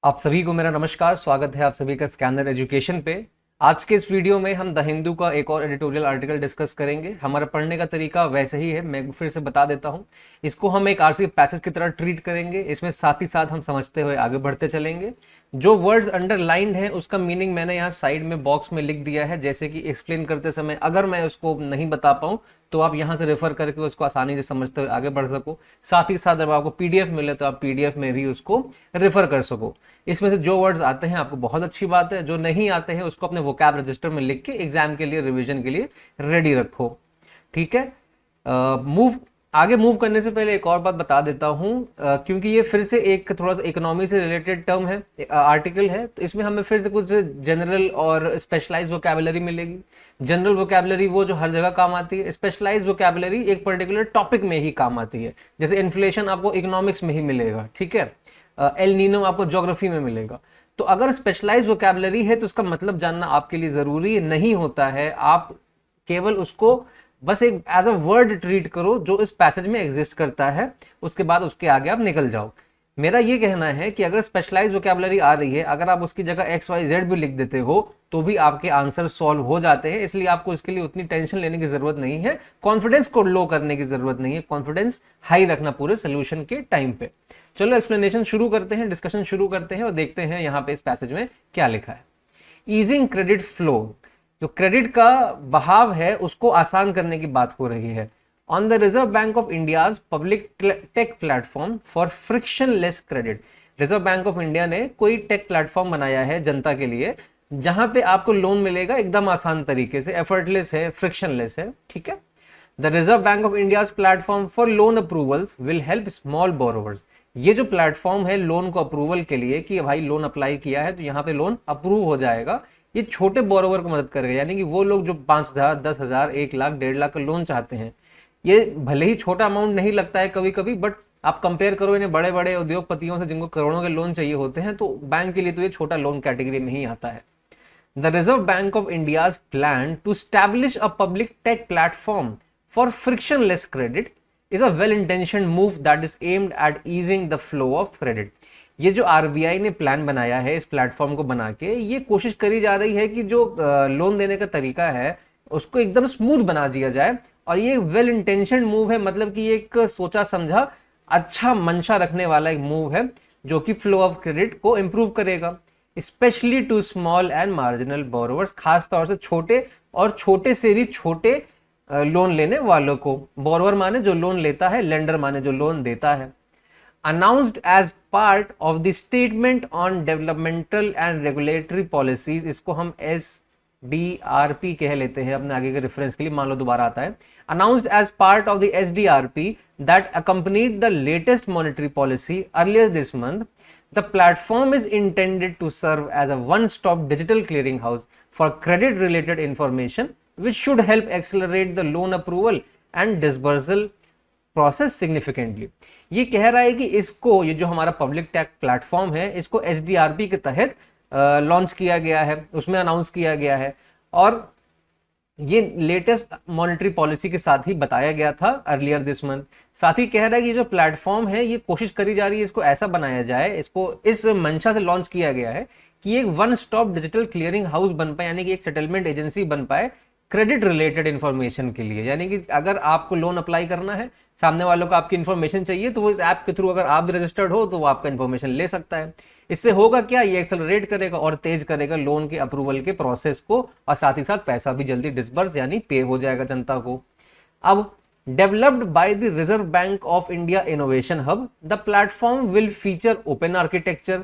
आप सभी को मेरा नमस्कार। स्वागत है आप सभी का स्कैनर एजुकेशन पे। आज के इस वीडियो में हम द हिंदू का एक और एडिटोरियल आर्टिकल डिस्कस करेंगे। हमारा पढ़ने का तरीका वैसे ही है, मैं फिर से बता देता हूँ। इसको हम एक आरसी पैसेज की तरह ट्रीट करेंगे। इसमें साथ ही साथ हम समझते हुए आगे बढ़ते चलेंगे। जो वर्ड्स अंडरलाइंड है उसका मीनिंग मैंने यहाँ साइड में बॉक्स में लिख दिया है, जैसे कि एक्सप्लेन करते समय अगर मैं उसको नहीं बता पाऊँ तो आप यहाँ से रेफर करके उसको आसानी से समझते हुए आगे बढ़ सको। साथ ही साथ जब आपको पीडीएफ मिले तो आप पीडीएफ में भी उसको रेफर कर सको। इसमें से जो वर्ड्स आते हैं आपको बहुत अच्छी बात है, जो नहीं आते हैं उसको अपने वोकैब रजिस्टर में लिख के एग्जाम के लिए रिवीजन के लिए रेडी रखो। ठीक है। आगे मूव करने से पहले एक और बात बता देता हूं, क्योंकि ये फिर से एक थोड़ा सा इकोनॉमी से रिलेटेड टर्म है, आर्टिकल है, तो इसमें हमें फिर से कुछ जनरल और स्पेशलाइज वोकैबुलरी मिलेगी। जनरल वोकैबुलरी वो जो हर जगह काम आती है, स्पेशलाइज वोकैबुलरी एक पर्टिकुलर टॉपिक में ही काम आती है। जैसे इन्फ्लेशन आपको इकोनॉमिक्स में ही मिलेगा, ठीक है, एल नीनो आपको ज्योग्राफी में मिलेगा। तो अगर स्पेशलाइज वोकैबुलरी है तो उसका मतलब जानना आपके लिए जरूरी नहीं होता है। आप केवल उसको बस एक एज अ वर्ड ट्रीट करो जो इस पैसेज में एग्जिस्ट करता है, उसके बाद उसके आगे आप निकल जाओ। मेरा ये कहना है कि अगर स्पेशलाइज वोकैबुलरी आ रही है, अगर आप उसकी जगह एक्स वाई जेड भी लिख देते हो तो भी आपके आंसर सॉल्व हो जाते हैं। इसलिए आपको इसके लिए उतनी टेंशन लेने की जरूरत नहीं है, कॉन्फिडेंस को लो करने की जरूरत नहीं है, कॉन्फिडेंस हाई रखना पूरे सोल्यूशन के टाइम पे। चलो एक्सप्लेनेशन शुरू करते हैं, डिस्कशन शुरू करते हैं और देखते हैं यहाँ पे इस पैसेज में क्या लिखा है। ईजिंग क्रेडिट फ्लो, जो क्रेडिट का बहाव है उसको आसान करने की बात हो रही है। On the Reserve Bank of India's public tech platform for frictionless credit, reserve Bank of India ने कोई टेक प्लेटफॉर्म बनाया है जनता के लिए, जहां पे आपको लोन मिलेगा एकदम आसान तरीके से, एफर्टलेस है, फ्रिक्शनलेस है। ठीक है। The Reserve Bank of India's platform for loan approvals will help small borrowers, ये जो प्लेटफॉर्म है लोन को अप्रूवल के लिए कि भाई लोन अप्लाई किया है तो यहाँ पे लोन अप्रूव हो जाएगा, ये छोटे बोरोवर को मदद करेगा। यानी कि वो लोग जो 5,000, 10,000, 1 लाख, 1.5 लाख का लोन चाहते हैं, ये भले ही छोटा अमाउंट नहीं लगता है कभी कभी, बट आप कंपेयर करो इन्हें बड़े बड़े उद्योगपतियों से जिनको करोड़ों के लोन चाहिए होते हैं, तो बैंक के लिए तो ये छोटा लोन कैटेगरी में ही आता है। The Reserve Bank of India's plan to establish a public tech platform for frictionless credit is a well-intentioned move that is aimed at easing the flow of credit। ये जो आरबीआई ने plan बनाया है इस प्लेटफॉर्म को बना के, ये कोशिश करी जा रही है कि जो लोन देने का तरीका है उसको एकदम स्मूथ बना दिया जाए। और ये वेल इंटेंशनड मूव है, मतलब कि एक सोचा समझा अच्छा मंशा रखने वाला एक मूव है जो कि फ्लो ऑफ क्रेडिट को इंप्रूव करेगा, specially to small and marginal borrowers, खास तौर से छोटे और छोटे से भी छोटे लोन लेने वालों को। बोरोवर माने जो लोन लेता है, लेंडर माने जो लोन देता है। Announced as part of the statement on developmental and regulatory policies, इसको हम SDRP कह लेते हैं अपने आगे के रेफरेंस के लिए, मान लो दोबारा आता है। Announced as part of the SDRP that accompanied the latest monetary policy earlier this month, the platform is intended to serve as a one stop digital clearing house for credit related information which should help accelerate the loan approval and disbursal process significantly। ये कह रहा है कि इसको, ये जो हमारा public tech platform है, इसको SDRP के तहत लॉन्च किया गया है, उसमें अनाउंस किया गया है, और ये लेटेस्ट मॉनेटरी पॉलिसी के साथ ही बताया गया था अर्लियर दिस मंथ। साथ ही कह रहा है कि जो प्लेटफॉर्म है ये कोशिश करी जा रही है इसको ऐसा बनाया जाए, इसको इस मंशा से लॉन्च किया गया है कि एक one stop digital clearing house बन पाए, यानी कि एक सेटलमेंट एजेंसी बन पाए क्रेडिट रिलेटेड इंफॉर्मेशन के लिए। यानी कि अगर आपको लोन अप्लाई करना है, सामने वालों को आपकी इंफॉर्मेशन चाहिए, तो वो इस ऐप के थ्रू अगर आप भी रजिस्टर्ड हो तो वो आपका इंफॉर्मेशन ले सकता है। इससे होगा क्या, ये एक्सेलरेट करेगा और तेज करेगा लोन के अप्रूवल के प्रोसेस को, और साथ ही साथ पैसा भी जल्दी डिस्बर्स यानी पे हो जाएगा जनता को। अब developed by the Reserve Bank of India innovation hub, the platform will feature open architecture,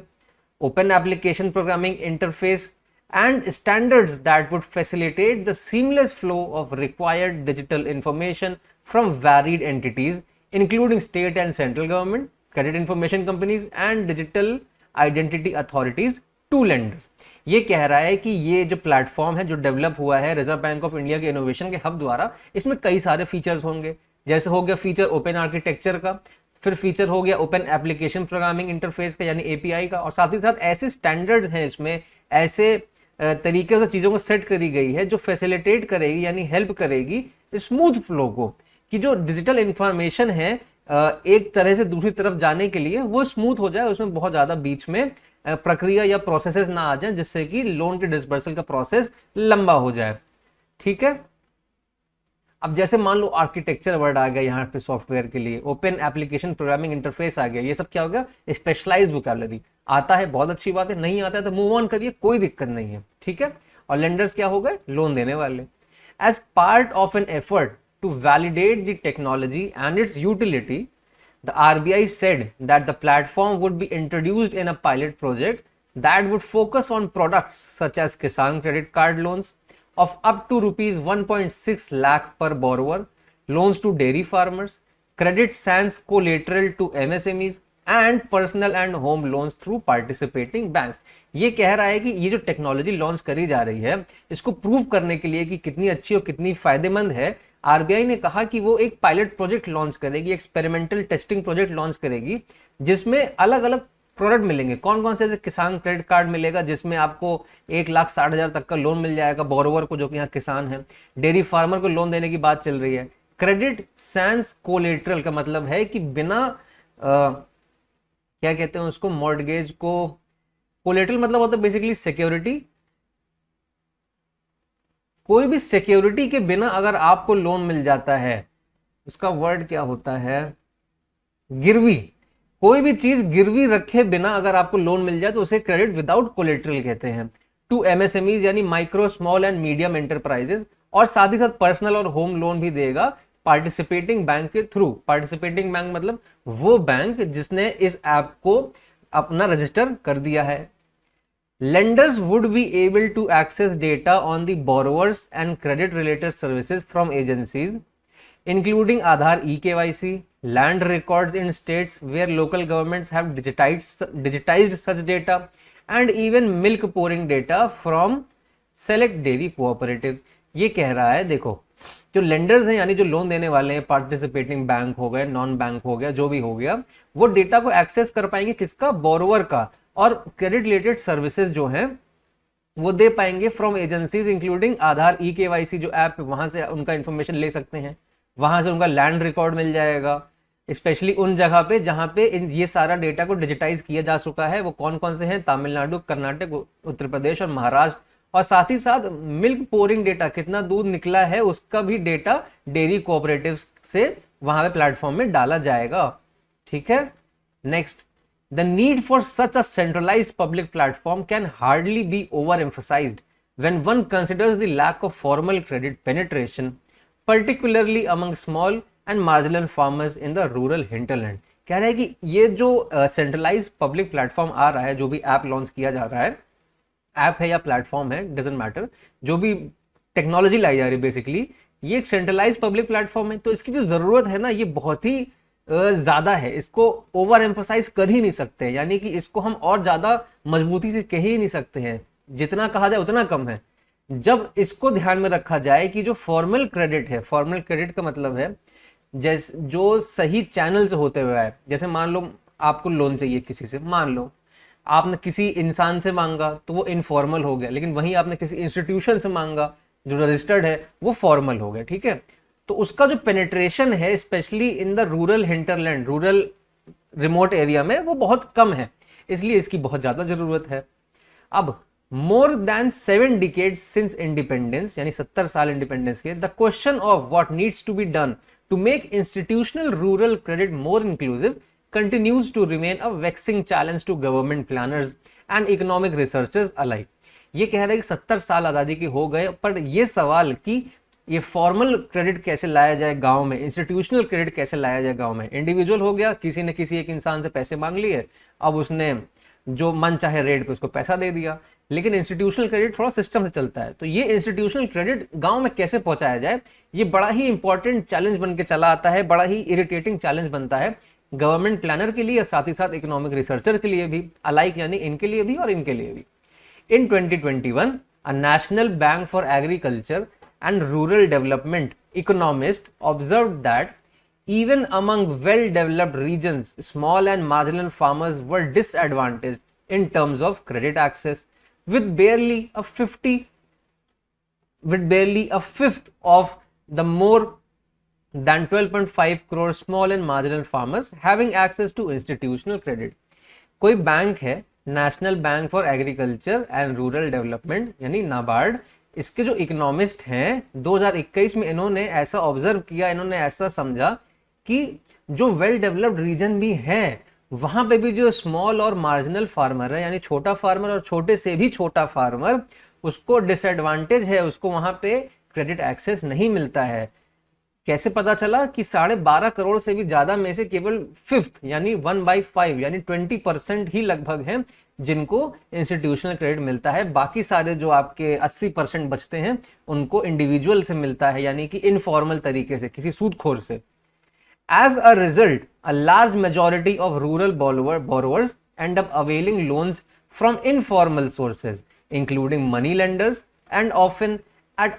open application programming interface and standards that would facilitate the seamless flow of required digital information from varied entities including state and central government, credit information companies and digital identity authorities to lenders। ये कह रहा है कि ये जो platform है जो develop हुआ है रिजर्व बैंक ऑफ इंडिया के इनोवेशन के हब द्वारा, इसमें कई सारे फीचर्स होंगे। जैसे हो गया फीचर ओपन आर्किटेक्चर का, फिर फीचर हो गया ओपन एप्लीकेशन प्रोग्रामिंग इंटरफेस का यानी API का, और साथ ही साथ ऐसे स्टैंडर्ड्स हैं इसमें, ऐसे तरीके से चीजों को सेट करी गई है जो फैसिलिटेट करेगी यानी हेल्प करेगी स्मूथ फ्लो को, कि जो डिजिटल इंफॉर्मेशन है एक तरह से दूसरी तरफ जाने के लिए वो स्मूथ हो जाए, उसमें बहुत ज्यादा बीच में प्रक्रिया या प्रोसेसेस ना आ जाए जिससे कि लोन के डिसबर्सल का प्रोसेस लंबा हो जाए। ठीक है, अब जैसे मान लो आर्किटेक्चर वर्ड आ गया यहाँ पे सॉफ्टवेयर के लिए, ओपन एप्लीकेशन प्रोग्रामिंग इंटरफेस आ गया, ये सब क्या हो गया, स्पेशलाइज्ड वोकैबुलरी। आता है बहुत अच्छी बात है, नहीं आता है तो मूव ऑन करिए, कोई दिक्कत नहीं है। ठीक है, और लेंडर्स क्या हो गए, लोन देने वाले। As part of an effort to validate the technology and its utility, the RBI said that the platform would be introduced in a pilot project that would focus on products such as Kisan credit card loans of up to rupees 1.6 lakh per borrower, loans to dairy farmers, credit sans collateral to MSMEs and personal and home loans through participating banks। ये कह रहा है कि ये जो technology launch करी जा रही है, इसको प्रूव करने के लिए कि कितनी अच्छी और कितनी फायदेमंद है, आरबीआई ने कहा कि वो एक पायलट प्रोजेक्ट लॉन्च करेगी, एक्सपेरिमेंटल टेस्टिंग प्रोजेक्ट लॉन्च करेगी, जिसमें अलग अलग प्रोडक्ट मिलेंगे। कौन कौन से, किसान क्रेडिट कार्ड मिलेगा जिसमें आपको 1,60,000 तक का लोन मिल जाएगा बोरोवर को जो कि यहाँ किसान है। डेयरी फार्मर को लोन देने की बात चल रही है। क्रेडिट सैंस कोलेटरल का मतलब है कि बिना क्या कहते हैं उसको, मॉर्गेज को, कोलेटरल मतलब होता है बेसिकली सिक्योरिटी। कोई भी सिक्योरिटी के बिना अगर आपको लोन मिल जाता है, उसका वर्ड क्या होता है, गिरवी। कोई भी चीज गिरवी रखे बिना अगर आपको लोन मिल जाए तो उसे क्रेडिट विदाउट कोलेटरल कहते हैं। टू एमएसएमईज यानी micro small and medium enterprises, और साथ ही साथ पर्सनल और होम लोन भी देगा पार्टिसिपेटिंग बैंक के थ्रू। पार्टिसिपेटिंग बैंक मतलब वो बैंक जिसने इस ऐप को अपना रजिस्टर कर दिया है। Lenders would be able to access data on the borrowers and credit related services from agencies, including Aadhaar eKYC, land records in states where local governments have digitized such data, and even milk pouring data from select dairy cooperatives। ये कह रहा है, देखो जो lenders हैं यानी जो loan देने वाले हैं, पार्टिसिपेटिंग बैंक हो गए, नॉन बैंक हो गया, जो भी हो गया, वो डेटा को एक्सेस कर पाएंगे, किसका, बोरोवर का, और क्रेडिट रिलेटेड सर्विसेज जो हैं वो दे पाएंगे from agencies including Aadhaar eKYC जो ऐप, वहां से उनका इंफॉर्मेशन ले सकते हैं, वहां से उनका लैंड रिकॉर्ड मिल जाएगा, स्पेशली उन जगह पे जहां पे ये सारा डेटा को डिजिटाइज किया जा चुका है। वो कौन कौन से हैं, तमिलनाडु, कर्नाटक, उत्तर प्रदेश और महाराष्ट्र। और साथ ही साथ मिल्क पोरिंग डेटा, कितना दूध निकला है उसका भी डेटा डेयरी कोऑपरेटिव्स से वहां पे प्लेटफॉर्म में डाला जाएगा। ठीक है, next, the need for such a centralized public platform can hardly be overemphasized when one considers the lack of formal credit penetration, particularly among small and marginal farmers in the rural hinterland। कह रहा है कि ये जो centralise public platform आ रहा है, जो भी ऐप लॉन्च किया जा रहा है, ऐप है या प्लेटफॉर्म है, डजेंट मैटर, जो भी टेक्नोलॉजी लाई जा रही है, बेसिकली ये एक सेंट्रलाइज पब्लिक प्लेटफॉर्म है। तो इसकी जो जरूरत है ना, ये बहुत ही ज्यादा है, इसको ओवर एम्फोसाइज कर ही नहीं सकते, यानी कि इसको हम और ज्यादा मजबूती से कह ही नहीं सकते हैं, जितना कहा जाए उतना कम है। जब इसको ध्यान में रखा जाए कि जो फॉर्मल क्रेडिट है, फॉर्मल क्रेडिट का मतलब है जैसे जो सही चैनल से होते हुए आए, जैसे मान लो आपको लोन चाहिए किसी से, मान लो आपने किसी इंसान से मांगा तो वो इनफॉर्मल हो गया, लेकिन वहीं आपने किसी इंस्टीट्यूशन से मांगा जो रजिस्टर्ड है वो फॉर्मल हो गया। ठीक है, तो उसका जो पेनिट्रेशन है specially in the rural hinterland, rural remote area में, वो बहुत कम है, इसलिए इसकी बहुत ज्यादा जरूरत है। अब more than 7 decades since independence, यानी 70 साल इंडिपेंडेंस के, the question of what needs to be done to make institutional rural credit more inclusive continues to remain a vexing challenge to government planners and economic researchers alike। ये कह रहे हैं कि 70 साल आज़ादी के हो गए, पर ये सवाल कि ये फॉर्मल क्रेडिट कैसे लाया जाए गांव में, इंस्टीट्यूशनल क्रेडिट कैसे लाया जाए गांव में। इंडिविजुअल हो गया, किसी ने किसी एक इंसान से पैसे मांग लिए, अब उसने जो मन चाहे रेट पे उसको पैसा दे दिया, लेकिन इंस्टीट्यूशनल क्रेडिट थोड़ा सिस्टम से चलता है। तो ये इंस्टीट्यूशनल क्रेडिट गांव में कैसे पहुंचाया जाए, ये बड़ा ही इंपॉर्टेंट चैलेंज बन के चला आता है, बड़ा ही इरिटेटिंग चैलेंज बनता है गवर्नमेंट प्लानर के लिए, साथ ही साथ इकोनॉमिक रिसर्चर के लिए भी अलाइक, यानी इनके लिए भी और इनके लिए भी। इन 2021 a national bank for agriculture and rural development economist observed that even among well-developed regions, small and marginal farmers were disadvantaged in terms of credit access, with barely a fifth of the more than 12.5 crore small and marginal farmers having access to institutional credit। कोई bank है national bank for agriculture and rural development यानी नाबार्ड, इसके जो economist हैं 2021 में इन्होंने ऐसा observe किया, इन्होंने ऐसा समझा कि जो वेल डेवलप्ड रीजन भी है वहां पे भी जो स्मॉल और मार्जिनल फार्मर है, यानी छोटा फार्मर और छोटे से भी छोटा फार्मर, उसको डिसएडवांटेज है, उसको वहां पे क्रेडिट एक्सेस नहीं मिलता है। कैसे पता चला कि 12.5 करोड़ से भी ज्यादा में से केवल फिफ्थ यानी 1/5 यानी 20% ही लगभग हैं जिनको इंस्टीट्यूशनल क्रेडिट मिलता है। बाकी सारे जो आपके 80% बचते हैं उनको इंडिविजुअल से मिलता है, यानी कि इनफॉर्मल तरीके से, किसी सूदखोर से। As a result, a large majority of rural borrowers end up availing loans from informal sources, including money lenders, and often at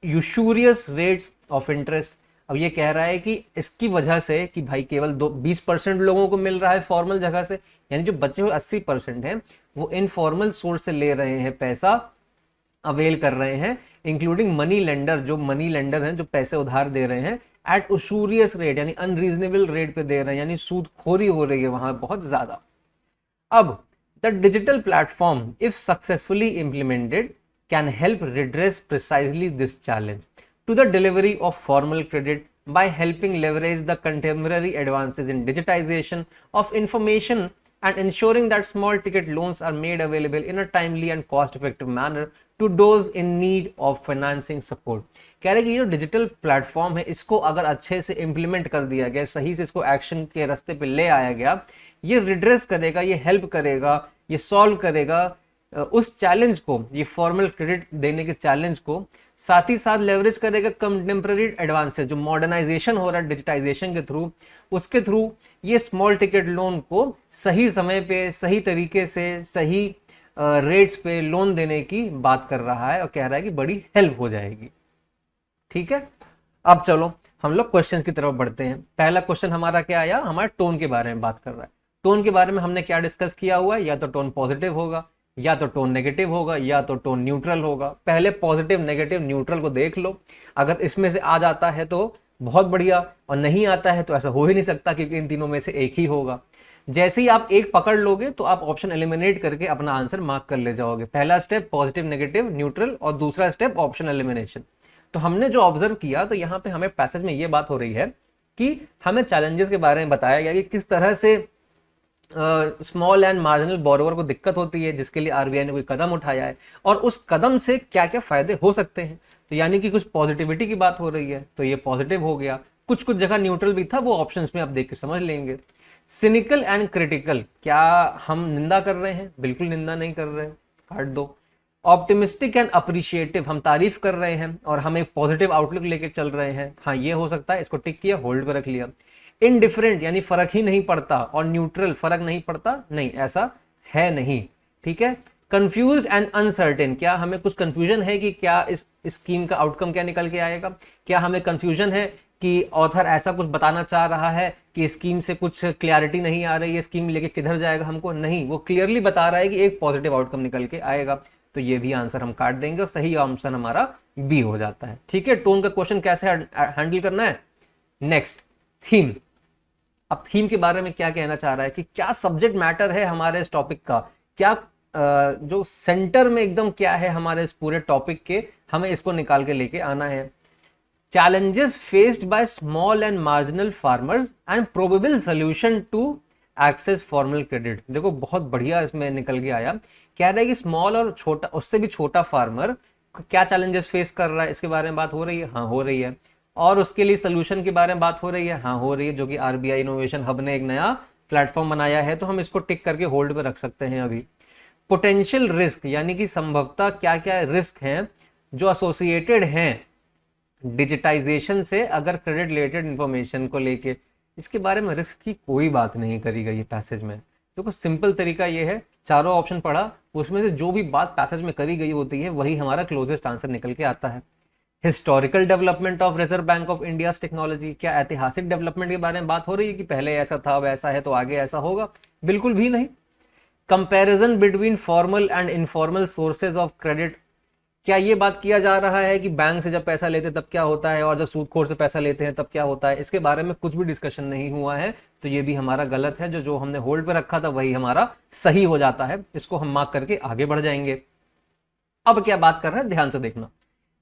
usurious rates of interest। अब ये कह रहा है कि इसकी वजह से कि भाई केवल 20% लोगों को मिल रहा है फॉर्मल जगह से, यानी जो बचे हुए 80% हैं वो इनफॉर्मल सोर्स से ले रहे हैं, पैसा अवेल कर रहे हैं, इंक्लूडिंग मनी लेंडर, जो मनी लेंडर हैं जो पैसे उधार दे रहे हैं एट उसूरियस रेट यानी अनरीजनेबल रेट पे दे रहे हैं, यानी सूदखोरी हो रही है वहां बहुत ज्यादा। अब the digital platform if successfully implemented can help redress precisely this challenge to the delivery of formal credit by helping leverage the contemporary advances in digitization of information and ensuring that small ticket loans are made available in a timely and cost effective manner to those in need of financing support। कह रहे कि ये जो digital platform है इसको अगर अच्छे से इंप्लीमेंट कर दिया गया, सही से इसको एक्शन के रास्ते पे ले आया गया, ये रिड्रेस करेगा, ये हेल्प करेगा, ये सॉल्व करेगा उस चैलेंज को, ये फॉर्मल क्रेडिट देने के चैलेंज को, साथ ही साथ लेवरेज करेगा कंटेम्प्रेरी एडवांसेस, जो मॉडर्नाइजेशन हो रहा है डिजिटाइजेशन के थ्रू, उसके थ्रू ये स्मॉल टिकट लोन को सही समय पे, सही तरीके से, सही रेट्स पे लोन देने की बात कर रहा है और कह रहा है कि बड़ी हेल्प हो जाएगी। ठीक है, अब चलो हम लोग क्वेश्चन की तरफ बढ़ते हैं। पहला क्वेश्चन हमारा क्या आया, हमारा टोन के बारे में बात कर रहा है। टोन के बारे में हमने क्या डिस्कस किया हुआ है, या तो टोन पॉजिटिव होगा, या तो टोन नेगेटिव होगा, या तो टोन न्यूट्रल होगा। पहले पॉजिटिव, नेगेटिव, न्यूट्रल को देख लो, अगर इसमें से आ जाता है तो बहुत बढ़िया, और नहीं आता है तो ऐसा हो ही नहीं सकता क्योंकि इन तीनों में से एक ही होगा। जैसे ही आप एक पकड़ लोगे तो आप ऑप्शन एलिमिनेट करके अपना आंसर मार्क कर ले जाओगे। पहला स्टेप पॉजिटिव, नेगेटिव, न्यूट्रल, और दूसरा स्टेप ऑप्शन एलिमिनेशन। तो हमने जो ऑब्जर्व किया, तो यहाँ पे हमें पैसेज में ये बात हो रही है कि हमें चैलेंजेस के बारे में बताया गया कि किस तरह से स्मॉल एंड मार्जिनल बोरोवर को दिक्कत होती है, जिसके लिए आरबीआई ने कोई कदम उठाया है, और उस कदम से क्या क्या फायदे हो सकते हैं। तो यानी कि कुछ पॉजिटिविटी की बात हो रही है, तो ये पॉजिटिव हो गया। कुछ कुछ जगह न्यूट्रल भी था, वो ऑप्शंस में आप देख के समझ लेंगे। सिनिकल एंड क्रिटिकल, क्या हम निंदा कर रहे हैं? बिल्कुल निंदा नहीं कर रहे हैं, काट दो। ऑप्टिमिस्टिक एंड अप्रिशिएटिव, हम तारीफ कर रहे हैं और हम एक पॉजिटिव आउटलुक लेके चल रहे हैं, हाँ ये हो सकता है, इसको टिक किया, होल्ड पे रख लिया। इनडिफरेंट यानी फर्क ही नहीं पड़ता, और न्यूट्रल फर्क नहीं पड़ता, नहीं ऐसा है नहीं। ठीक है। कंफ्यूज्ड एंड अनसर्टेन, क्या हमें कुछ कंफ्यूजन है कि क्या इस स्कीम का आउटकम क्या निकल के आएगा? क्या हमें कंफ्यूजन है कि ऑथर ऐसा कुछ बताना चाह रहा है कि स्कीम से कुछ क्लैरिटी नहीं आ रही है, स्कीम लेके किधर जाएगा हमको? नहीं, वो क्लियरली बता रहा है कि एक पॉजिटिव आउटकम निकल के आएगा। तो ये भी आंसर हम काट देंगे और सही आंसर हमारा बी हो जाता है। ठीक है, टोन का क्वेश्चन कैसे हैंडल करना है। Next, theme. अब थीम के बारे में क्या कहना चाह रहा है कि क्या सब्जेक्ट मैटर है हमारे इस टॉपिक का, क्या जो सेंटर में एकदम क्या है हमारे इस पूरे टॉपिक के, हमें इसको निकाल के लेके आना है। Challenges faced by small and marginal farmers and probable solution to access formal credit. देखो बहुत बढ़िया इसमें निकल के आया, कह रहा है कि स्मॉल और छोटा, उससे भी छोटा फार्मर क्या चैलेंजेस फेस कर रहा है, इसके बारे में बात हो रही है, हाँ हो रही है। और उसके लिए सोल्यूशन के बारे में बात हो रही है, हाँ हो रही है, जो कि आरबीआई इनोवेशन हब ने एक नया प्लेटफॉर्म बनाया है, तो हम इसको टिक करके होल्ड पे रख सकते हैं अभी। पोटेंशियल रिस्क, यानी कि संभवतः क्या क्या रिस्क हैं जो एसोसिएटेड हैं डिजिटाइजेशन से अगर क्रेडिट रिलेटेड इंफॉर्मेशन को लेके, इसके बारे में रिस्क की कोई बात नहीं करी गई पैसेज में। तो कुछ सिंपल तरीका ये है, चारों ऑप्शन पढ़ा, उसमें से जो भी बात पैसेज में करी गई होती है वही हमारा क्लोजेस्ट आंसर निकल के आता है। Historical development of reserve Bank of India technology, क्या ऐतिहासिक डेवलपमेंट के बारे में बात हो रही है कि पहले ऐसा था, वैसा है तो आगे ऐसा होगा? बिल्कुल भी नहीं। Comparison between formal and informal sources of credit, क्या ये बात किया जा रहा है कि बैंक से जब पैसा लेते हैं तब क्या होता है और जब सूदखोर से पैसा लेते हैं तब क्या होता है? इसके बारे में कुछ भी डिस्कशन नहीं हुआ है, तो ये भी हमारा गलत है। जो जो हमने होल्ड पे रखा था वही हमारा सही हो जाता है। इसको हम मार्क करके आगे बढ़ जाएंगे। अब क्या बात कर रहे हैं, ध्यान से देखना।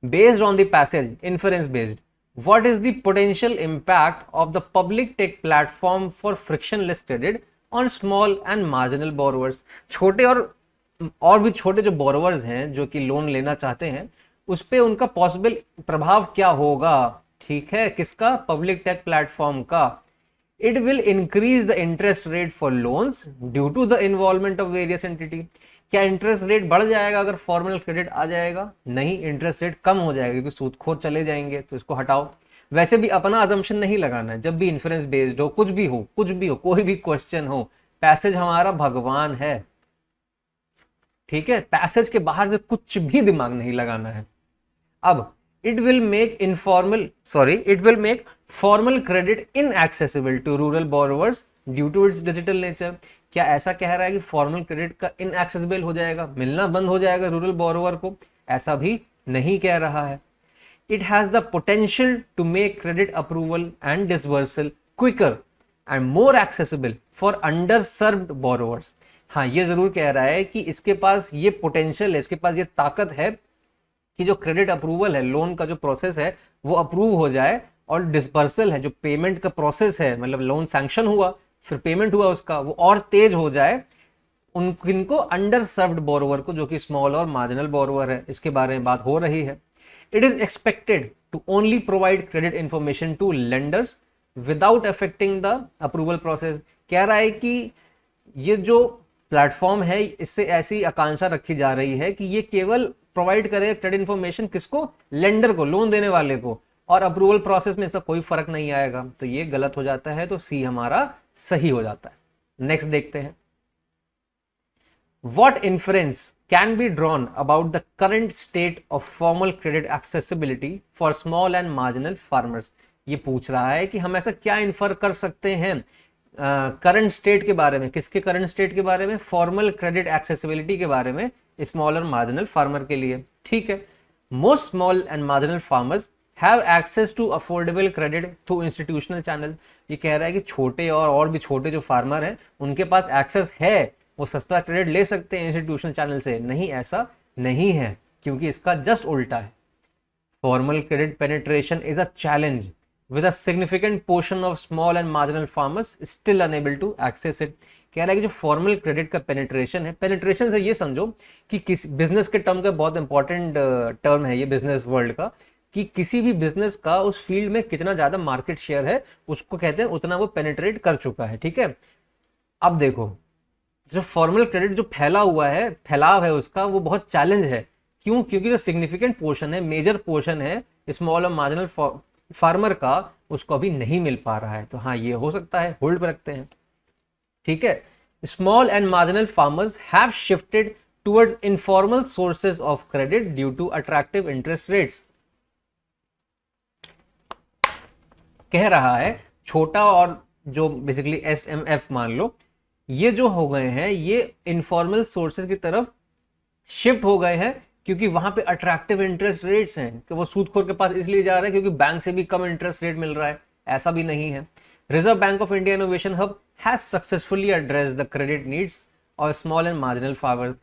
Based on the passage inference based, what is the potential impact of the public tech platform for frictionless credit on small and marginal borrowers? छोटे और भी छोटे जो बोरोवर्स हैं जो कि लोन लेना चाहते हैं, उस पे उनका पॉसिबल प्रभाव क्या होगा? ठीक है, किसका? पब्लिक टेक प्लेटफॉर्म का। It will increase the interest rate for loans due to the involvement of various entity. क्या इंटरेस्ट रेट बढ़ जाएगा अगर फॉर्मल क्रेडिट आ जाएगा? नहीं, इंटरेस्ट रेट कम हो जाएगा क्योंकि सूदखोर चले जाएंगे, तो इसको हटाओ। वैसे भी अपना अजम्पशन नहीं लगाना है, जब भी इन्फ्रेंस बेस्ड हो, कुछ भी हो, कोई भी क्वेश्चन हो, पैसेज हमारा भगवान है। ठीक है, पैसेज के बाहर से कुछ भी दिमाग नहीं लगाना है। अब it will make formal credit inaccessible to rural borrowers due to its digital nature. क्या ऐसा कह रहा है कि फॉर्मल क्रेडिट का इनएक्सेसिबल हो जाएगा, मिलना बंद हो जाएगा रूरल बोरोवर को? ऐसा भी नहीं कह रहा है। It has the potential to make credit approval and disbursal quicker and more accessible for underserved borrowers. हाँ, ये जरूर कह रहा है कि इसके पास ये पोटेंशियल है, इसके पास ये ताकत है कि जो क्रेडिट अप्रूवल है, लोन का जो प्रोसेस है वो अप्रूव हो जाए, और डिसबर्सल है, जो पेमेंट का प्रोसेस है, मतलब लोन सैंक्शन हुआ फिर पेमेंट हुआ उसका, वो और तेज हो जाए उनको अंडर सर्व्ड बोरोवर को, जो कि स्मॉल और मार्जिनल बोरोवर है। इसके बारे में बात हो रही है। It is expected to only provide credit information to lenders without affecting the approval process. कह रहा है कि ये जो प्लेटफॉर्म है, इससे ऐसी आकांक्षा रखी जा रही है कि ये केवल प्रोवाइड करे क्रेडिट इंफॉर्मेशन किसको? लेंडर को, लोन देने वाले को, और अप्रूवल प्रोसेस में इसका कोई फर्क नहीं आएगा। तो ये गलत हो जाता है, तो सी हमारा सही हो जाता है। नेक्स्ट देखते हैं। What inference can be drawn about the current state of formal credit accessibility for small and marginal farmers? ये पूछ रहा है कि हम ऐसा क्या इन्फर कर सकते हैं करंट स्टेट के बारे में। किसके करंट स्टेट के बारे में? फॉर्मल क्रेडिट एक्सेसिबिलिटी के बारे में, स्मॉल और मार्जिनल फार्मर के लिए। ठीक है, most small and marginal farmers have access to affordable credit through institutional channel. ये कह रहा है कि छोटे और भी छोटे जो फार्मर हैं उनके पास एक्सेस है, वो सस्ता क्रेडिट ले सकते हैं इंस्टीट्यूशनल चैनल से। नहीं, ऐसा नहीं है, क्योंकि इसका जस्ट उल्टा है। Formal credit penetration is a challenge with a significant portion of small and marginal farmers still unable to access it। कह रहा है कि जो फॉर्मल क्रेडिट का पेनिट्रेशन है, पेनिट्रेशन से ये समझो कि किसी बिजनेस के टर्म का बहुत इंपॉर्टेंट टर्म है ये बिजनेस वर्ल्ड का, कि किसी भी बिजनेस का उस फील्ड में कितना ज्यादा मार्केट शेयर है, उसको कहते हैं उतना वो पेनिट्रेट कर चुका है। ठीक है, अब देखो जो फॉर्मल क्रेडिट जो फैला हुआ है, फैलाव है उसका, वो बहुत चैलेंज है। क्यों? क्योंकि जो सिग्निफिकेंट पोर्शन है, मेजर पोर्शन है स्मॉल और मार्जिनल फार्मर का, उसको अभी नहीं मिल पा रहा है। तो हाँ, ये हो सकता है, होल्ड पर रखते हैं। ठीक है, small and marginal farmers have shifted towards informal sources of credit due to attractive interest rates. कह रहा है छोटा और जो बेसिकली SMF मान लो, ये जो हो गए हैं ये इनफॉर्मल सोर्सेज की तरफ शिफ्ट हो गए हैं, क्योंकि वहां पे अट्रैक्टिव इंटरेस्ट रेट्स हैं, कि वो सूदखोर के पास इसलिए जा रहे हैं क्योंकि बैंक से भी कम इंटरेस्ट रेट मिल रहा है। ऐसा भी नहीं है। Reserve Bank of India innovation hub has successfully addressed the credit needs of small and marginal farmers.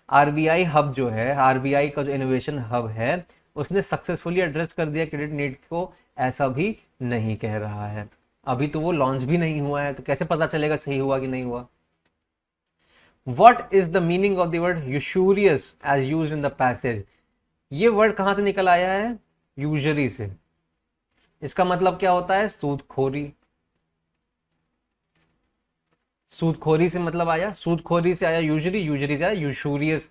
RBI hub जो है, RBI का जो इनोवेशन हब है, उसने सक्सेसफुली एड्रेस कर दिया क्रेडिट नीड को, ऐसा भी नहीं कह रहा है। अभी तो वो लॉन्च भी नहीं हुआ है, तो कैसे पता चलेगा सही हुआ कि नहीं हुआ। What is the meaning of the word usurious as used in the passage? ये वर्ड कहां से निकल आया है? यूजरी से। इसका मतलब क्या होता है? सूदखोरी। सूदखोरी से मतलब आया, सूदखोरी से आया यूजरी, यूजरी से आया यूशूरियस।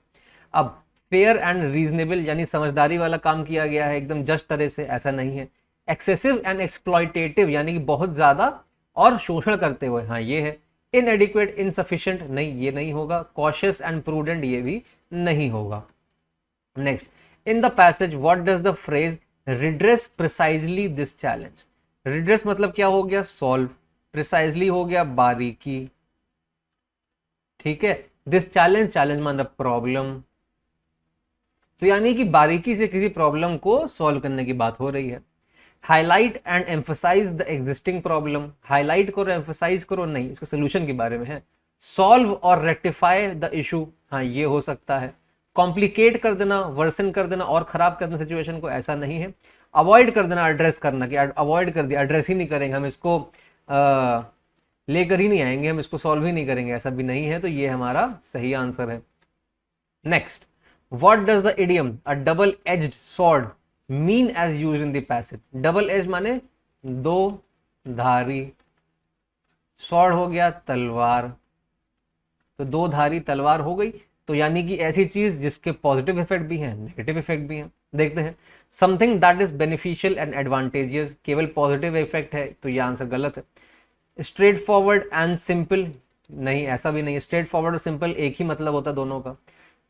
अब फेयर एंड रीजनेबल यानी समझदारी वाला काम किया गया है, एकदम जस्ट तरह से, ऐसा नहीं है। एक्सेसिव एंड एक्सप्लॉयटेटिव यानी कि बहुत ज्यादा और शोषण करते हुए, हाँ ये है। इनएडिक्वेट, इनसफिशिएंट, नहीं ये नहीं होगा। कॉशियस एंड प्रूडेंट, ये भी नहीं होगा। Next, in the passage what does the phrase redress precisely this challenge? Redress मतलब क्या हो गया? सॉल्व। प्रिसाइजली हो गया बारीकी। ठीक है, दिस चैलेंज, चैलेंज मतलब प्रॉब्लम। तो यानी कि बारीकी से किसी प्रॉब्लम को सॉल्व करने की बात हो रही है। Highlight and emphasise the existing problem, highlight करो एम्फसाइज करो नहीं, इसको सोल्यूशन के बारे में है। सॉल्व और रेक्टिफाई द इशू, हाँ ये हो सकता है। कॉम्प्लिकेट कर देना, वर्सन कर देना और खराब कर देना सिचुएशन को, ऐसा नहीं है। अवॉइड कर देना, एड्रेस करना कि अवॉइड कर दिया, एड्रेस ही नहीं करेंगे हम इसको, लेकर ही नहीं आएंगे हम इसको, सॉल्व ही नहीं करेंगे, ऐसा भी नहीं है। तो ये हमारा सही आंसर है। Next, what does the idiom a double edged sword mean as used in the passage? Double edge माने दो धारी, सॉर्ड हो गया तलवार, तो दो धारी तलवार हो गई। तो यानी कि ऐसी चीज जिसके पॉजिटिव इफेक्ट भी हैं, नेगेटिव इफेक्ट भी हैं। देखते हैं, something that is beneficial and advantageous, केवल पॉजिटिव इफेक्ट है, तो ये आंसर गलत है। स्ट्रेट फॉरवर्ड एंड सिंपल, नहीं ऐसा भी नहीं, स्ट्रेट फॉरवर्ड और सिंपल एक ही मतलब होता है दोनों का।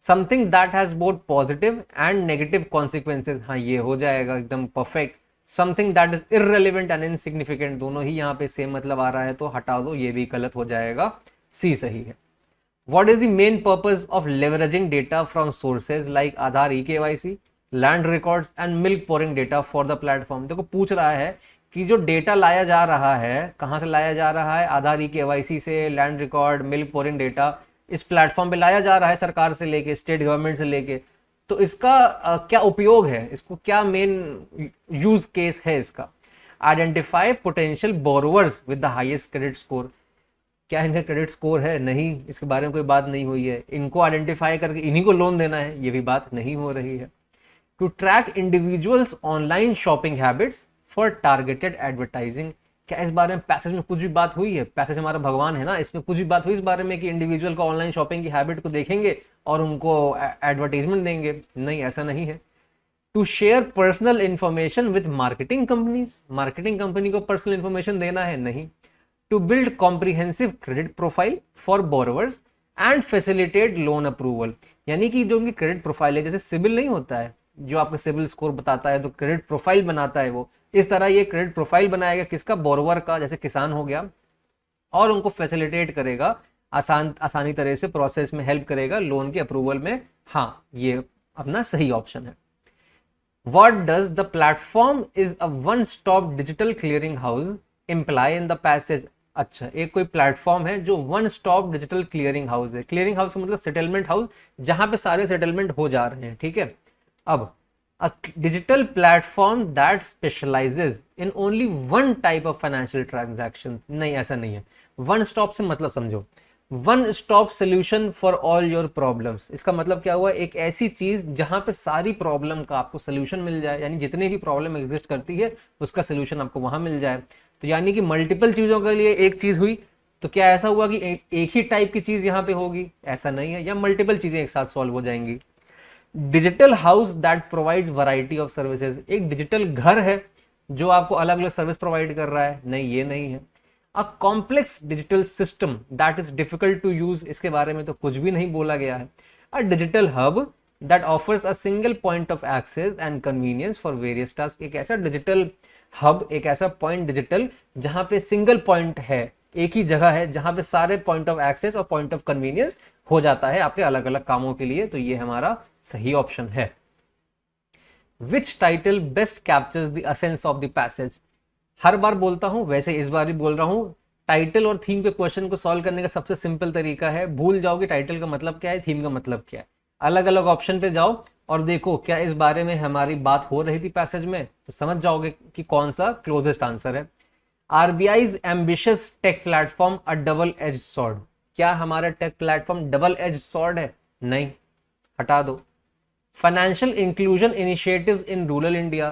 Something that has both positive and negative consequences, हाँ ये हो जाएगा एकदम perfect. Something that is irrelevant and insignificant, दोनों ही यहाँ पे सेम मतलब आ रहा है, तो हटा दो, ये भी गलत हो जाएगा, सी सही है। What is the main purpose of leveraging data from sources like Aadhaar eKYC, land records and milk pouring data for the platform? देखो पूछ रहा है कि जो डेटा लाया जा रहा है कहाँ से लाया जा रहा है, आधार eKYC से, land record, milk pouring data इस प्लेटफॉर्म पे लाया जा रहा है सरकार से लेके, स्टेट गवर्नमेंट से लेके, तो इसका क्या उपयोग है, इसको क्या मेन यूज केस है इसका? Identify potential borrowers with the highest credit score, क्या इनका क्रेडिट स्कोर है? नहीं, इसके बारे में कोई बात नहीं हुई है। इनको आइडेंटिफाई करके इन्हीं को लोन देना है, ये भी बात नहीं हो रही है। To track individuals online shopping habits for targeted advertising, क्या इस बारे में पैसेज में कुछ भी बात हुई है? पैसेज हमारा भगवान है ना, इसमें कुछ भी बात हुई इस बारे में कि इंडिविजुअल को ऑनलाइन शॉपिंग की हैबिट को देखेंगे और उनको एडवर्टाइजमेंट देंगे? नहीं, ऐसा नहीं है। To share personal information with marketing companies, marketing company को पर्सनल इंफॉर्मेशन देना है? नहीं। To build comprehensive credit profile for borrowers and facilitate loan approval, यानी कि जो उनकी क्रेडिट प्रोफाइल है, जैसे सिबिल नहीं होता है जो आपका सिबिल स्कोर बताता है, तो क्रेडिट प्रोफाइल बनाता है वो, इस तरह ये क्रेडिट प्रोफाइल बनाएगा किसका? बोरोवर का, जैसे किसान हो गया, और उनको फैसिलिटेट करेगा, आसानी तरह से प्रोसेस में हेल्प करेगा लोन के अप्रूवल में। हाँ ये अपना सही ऑप्शन है। What does the platform is a one-stop digital clearing house imply in the passage? अच्छा, एक कोई प्लेटफॉर्म है जो one stop digital clearing house है। क्लियरिंग हाउस मतलब सेटलमेंट हाउस, जहां पे सारे सेटलमेंट हो जा रहे हैं, ठीक है। अब a digital platform that specialises in only one type of financial transaction, नहीं ऐसा नहीं है। वन स्टॉप से मतलब समझो, one stop solution for all your problems, इसका मतलब क्या हुआ? एक ऐसी चीज जहां पे सारी प्रॉब्लम का आपको सोल्यूशन मिल जाए, यानी जितने भी प्रॉब्लम एग्जिस्ट करती है उसका सोल्यूशन आपको वहां मिल जाए। तो यानी कि मल्टीपल चीजों के लिए एक चीज हुई, तो क्या ऐसा हुआ कि एक ही टाइप की चीज यहाँ पे होगी? ऐसा नहीं है, या मल्टीपल चीजें एक साथ सॉल्व हो जाएंगी। Digital house that provides variety of services, एक डिजिटल घर है जो आपको अलग अलग सर्विस प्रोवाइड कर रहा है? नहीं, ये नहीं है। A complex digital system that is difficult to use, इसके बारे में तो कुछ भी नहीं बोला गया है। A digital hub that offers a single point of access and convenience for various task, एक ऐसा डिजिटल हब, एक ऐसा पॉइंट डिजिटल जहां पे सिंगल पॉइंट है, एक ही जगह है जहां पे सारे पॉइंट ऑफ एक्सेस और पॉइंट ऑफ कन्वीनियंस हो जाता है आपके अलग अलग कामों के लिए। तो ये हमारा सही ऑप्शन है। Which title best captures the essence of the passage? हर बार बोलता हूं, वैसे इस बार भी बोल रहा हूं, टाइटल और थीम के क्वेश्चन को सॉल्व करने का सबसे सिंपल तरीका है, भूल जाओगे टाइटल का मतलब क्या है, थीम का मतलब क्या है, अलग अलग ऑप्शन पे जाओ और देखो क्या इस बारे में हमारी बात हो रही थी पैसेज में, तो समझ जाओगे कि कौन सा क्लोजेस्ट आंसर है। RBI's ambitious tech platform a double edge sword, क्या हमारा tech platform double edge sword है? नहीं, हटा दो। Financial inclusion initiatives in rural India,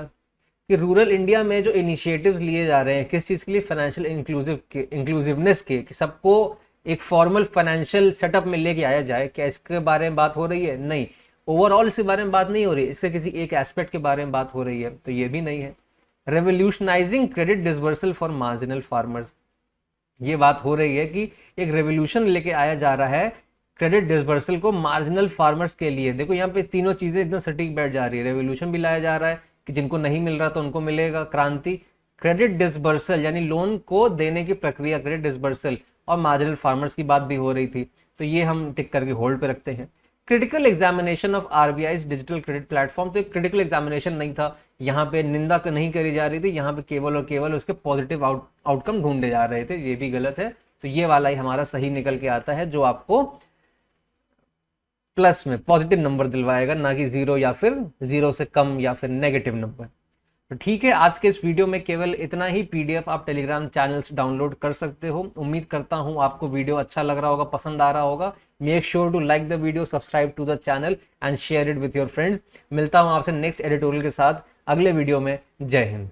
कि रूरल इंडिया में जो इनिशिएटिव्स लिए जा रहे हैं किस चीज के लिए? फाइनेंशियल इंक्लूसिवनेस के, कि सबको एक फॉर्मल फाइनेंशियल सेटअप में लेके आया जाए, क्या इसके बारे में बात हो रही है? नहीं, ओवरऑल इसके बारे में बात नहीं हो रही, इससे किसी एक एस्पेक्ट के बारे में बात हो रही है, तो ये भी नहीं है। Revolutionising credit disbursal for marginal farmers, ये बात हो रही है कि एक रेवोल्यूशन लेके आया जा रहा है क्रेडिट डिसबर्सल को मार्जिनल फार्मर्स के लिए। देखो यहाँ पे तीनों चीजें एकदम सटीक बैठ जा रही है, रेवोल्यूशन भी लाया जा रहा है कि जिनको नहीं मिल रहा तो उनको मिलेगा, क्रांति, क्रेडिट डिसबर्सल यानी लोन को देने की प्रक्रिया, क्रेडिट डिसबर्सल, और मार्जिनल फार्मर्स की बात भी हो रही थी, तो ये हम टिक करके होल्ड पे रखते हैं। Critical examination of RBI digital credit platform. तो एक क्रिटिकल एग्जामिनेशन नहीं था, यहाँ पे निंदा नहीं करी जा रही थी, यहाँ पे केवल और केवल उसके पॉजिटिव आउटकम ढूंढे जा रहे थे। ये भी गलत है, तो ये वाला ही हमारा सही निकल के आता है, जो आपको प्लस में पॉजिटिव नंबर दिलवाएगा, ना कि जीरो या फिर जीरो से कम या फिर नेगेटिव नंबर। तो ठीक है, आज के इस वीडियो में केवल इतना ही। पीडीएफ आप टेलीग्राम चैनल से डाउनलोड कर सकते हो। उम्मीद करता हूं आपको वीडियो अच्छा लग रहा होगा, पसंद आ रहा होगा। Make sure to like the video, subscribe to the channel and share it with your friends. मिलता हूं आपसे नेक्स्ट एडिटोरियल के साथ अगले वीडियो में। जय हिंद।